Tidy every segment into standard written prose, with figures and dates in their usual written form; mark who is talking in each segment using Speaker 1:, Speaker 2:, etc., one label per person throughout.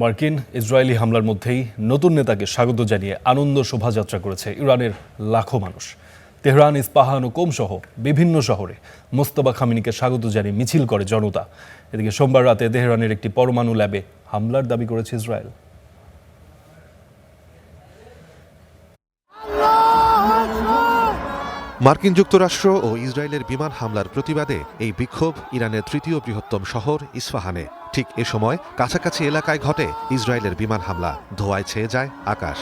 Speaker 1: মার্কিন ইসরায়েলি হামলার মধ্যেই নতুন নেতাকে স্বাগত জানিয়ে আনন্দ শোভাযাত্রা করেছে ইরানের লাখো মানুষ। তেহরান, ইস্পাহান ও কোম সহ বিভিন্ন শহরে মোস্তফা খামেনিকে স্বাগত জানিয়ে মিছিল করে জনতা। এদিকে সোমবার রাতে তেহরানের একটি পরমাণু ল্যাবে হামলার দাবি করেছে ইসরায়েল।
Speaker 2: মার্কিন যুক্তরাষ্ট্র ও ইসরায়েলের বিমান হামলার প্রতিবাদে এই বিক্ষোভ ইরানের তৃতীয় বৃহত্তম শহর ইস্পাহানে। ঠিক এ সময় কাছাকাছি এলাকায় ঘটে ইসরায়েলের বিমান হামলা, ধোঁয়ায় ছেয়ে যায় আকাশ।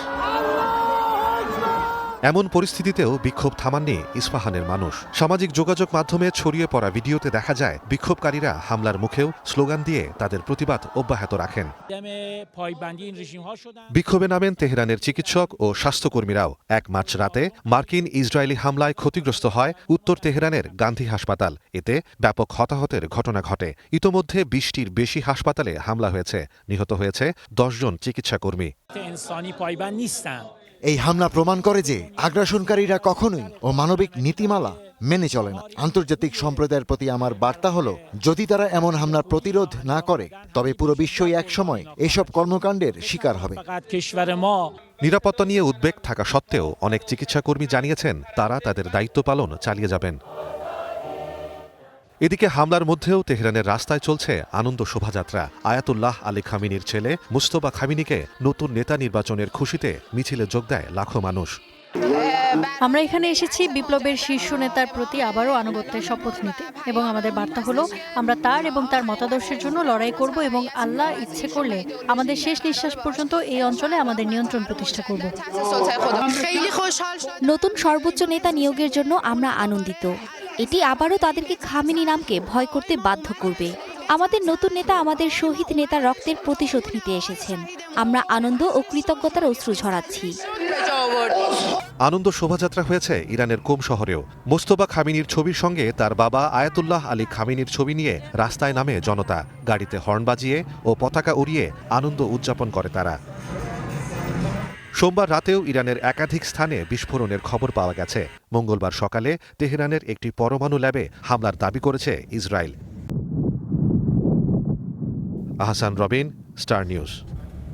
Speaker 2: এমন পরিস্থিতিতেও বিক্ষোভ থামাননি ইস্পাহানের মানুষ। সামাজিক যোগাযোগ মাধ্যমে ছড়িয়ে পড়া ভিডিওতে দেখা যায় বিক্ষোভকারীরা হামলার মুখেও স্লোগান দিয়ে তাদের প্রতিবাদ অব্যাহত রাখেন। বিক্ষোভে নামেন তেহরানের চিকিৎসক ও স্বাস্থ্যকর্মীরাও। ১ মার্চ রাতে মার্কিন ইসরায়েলি হামলায় ক্ষতিগ্রস্ত হয় উত্তর তেহরানের গান্ধী হাসপাতাল। এতে ব্যাপক হতাহতের ঘটনা ঘটে। ইতোমধ্যে ২০টির বেশি হাসপাতালে হামলা হয়েছে, নিহত হয়েছে ১০ জন চিকিৎসাকর্মী।
Speaker 3: এই হামলা প্রমাণ করে যে আগ্রাসনকারীরা কখনোই মানবিক নীতিমালা মেনে চলে না। আন্তর্জাতিক সম্প্রদায়ের প্রতি আমার বার্তা হলো, যদি তারা এমন হামলার প্রতিরোধ না করে তবে পুরো বিশ্বই একসময় এসব কর্মকাণ্ডের শিকার হবে।
Speaker 2: নিরাপত্তা নিয়ে উদ্বেগ থাকা সত্ত্বেও অনেক চিকিৎসাকর্মী জানিয়েছেন তারা তাদের দায়িত্ব পালন চালিয়ে যাবেন। এদিকে হামলার মধ্যেও তেহরানের রাস্তায় চলছে আনন্দ শোভাযাত্রা। আয়াতুল্লাহ আলী খামেনির ছেলে মুস্তফা খামেনিকে নতুন নেতা নির্বাচনের খুশিতে মিছিলে যোগ দেয় লাখো মানুষ।
Speaker 4: আমরা এখানে এসেছি বিপ্লবের শীর্ষ নেতার প্রতি আবারও আনুগত্যের শপথ নিতে, এবং আমাদের বার্তা হলো আমরা তার এবং তার মতাদর্শের জন্য লড়াই করব এবং আল্লাহ ইচ্ছে করলে আমাদের শেষ নিঃশ্বাস পর্যন্ত এই অঞ্চলে আমাদের নিয়ন্ত্রণ প্রতিষ্ঠা করব।
Speaker 5: নতুন সর্বোচ্চ নেতা নিয়োগের জন্য আমরা আনন্দিত। এটি আবারও তাদেরকে খামেনি নামকে ভয় করতে বাধ্য করবে। আমাদের নতুন নেতা আমাদের শহীদ নেতার রক্তের প্রতিশোধ নিতে এসেছেন। আমরা আনন্দ ও কৃতজ্ঞতার অশ্রু ঝরাচ্ছি।
Speaker 2: আনন্দ শোভাযাত্রা হয়েছে ইরানের কোম শহরেও। মোস্তফা খামেনির ছবির সঙ্গে তার বাবা আয়াতুল্লাহ আলী খামেনির ছবি নিয়ে রাস্তায় নামে জনতা। গাড়িতে হর্ন বাজিয়ে ও পতাকা উড়িয়ে আনন্দ উদযাপন করে তারা। সোমবার রাতেও ইরানের একাধিক স্থানে বিস্ফোরণের খবর পাওয়া গেছে। মঙ্গলবার সকালে তেহরানের একটি পরমাণু ল্যাবে হামলার দাবি করেছে Israel. Ahsan Robin, star news.